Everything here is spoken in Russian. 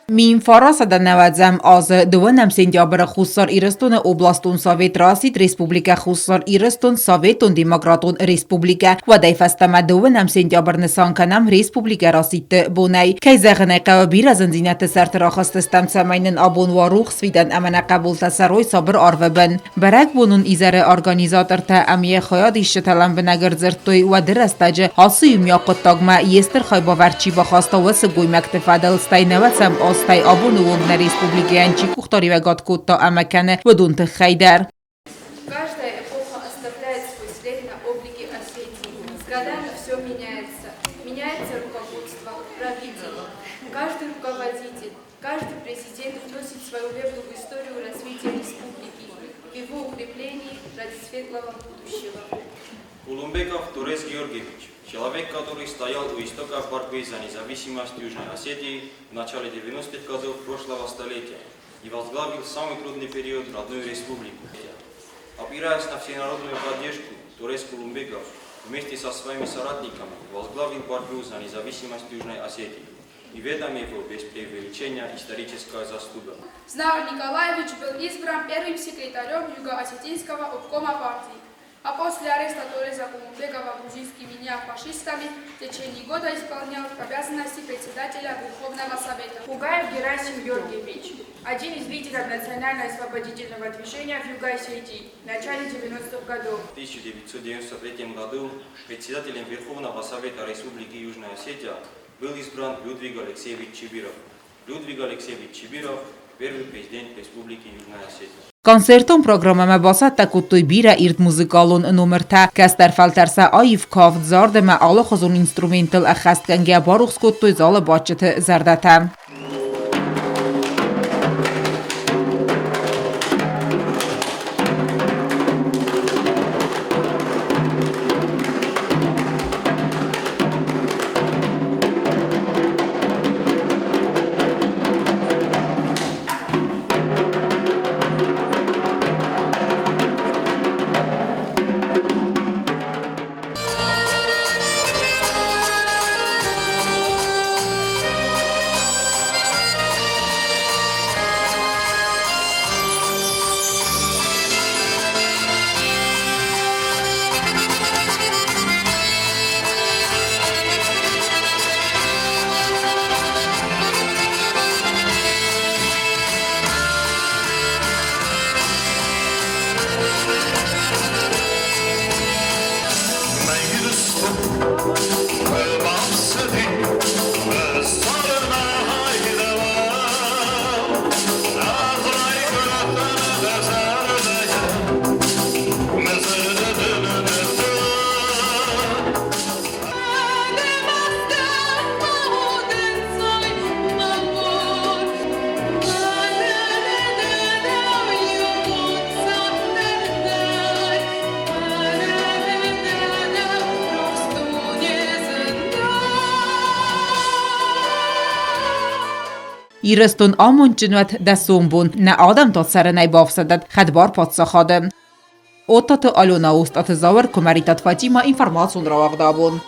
Min farasada nevadzem az duvanem sentябрь Хуссар Ирыстун областун Совет Расид Республика Хуссар Ирыстун Советун Демократун Республика Вадай фастама дуvanem sentябрь Nisan kanam Республика Расид бунай Кайзагне قوابير از زینت سرترا خواستستم سمینن آبون و روخ سویدن امن قبول تسروی صبر آروبن برک بونون ایزر ارگانیزاتر تا امیه خیاد ایشتلم بنگرزرتوی و درستج حاصیم یا قطاقما یستر خای باورچی بخواستا و سگوی مکتفا دلستای نوتسم آستای آبون و وگن республики انچی کختاری و گادکوت تا امکنه و دونت خیدر. Каждая эпоха оставляет свой след на облике Осетии. С годами все меняется. Меняется руководство, правители. Каждый руководитель, каждый президент вносит свою лепту в историю развития республики, в его укреплении ради светлого будущего. Улумбеков Турес Георгиевич, человек, который стоял у истоков борьбы за независимость Южной Осетии в начале 90-х годов прошлого столетия и возглавил самый трудный период родную республику. Опираясь на всенародную поддержку, Турес Улумбеков вместе со своими соратниками возглавил борьбу за независимость Южной Осетии. И в этом его без преувеличения историческая заслуга. Знавр Николаевич был избран первым секретарем Юго-Осетинского обкома партии, а после ареста Туреза Улумбекова грузинскими неофашистами в течение года исполнял обязанности председателя Верховного Совета. Пугаев Герасим Георгиевич, один из лидеров национально-освободительного движения в Юго-Осетии в начале 90-х годов. В 1993 году председателем Верховного Совета Республики Южная Осетия был избран Людвиг Алексеевич Чибиров. Людвиг Алексеевич Чибиров – первый президент Республики Южная Осетия. Konserton programma basat takuttoy bira irt muzikalon numerta Kaster Faltersa Aif Kavt zardeme alachozun instrumental akhastgange baruxskottoy zala bachete zardata. Ирыстун амон чинват дасум бун на адам тот саранай бафсадат хадбар подсахадым. Отаты Алена Уст аты завар комаритат Фатима информацион равагдабун.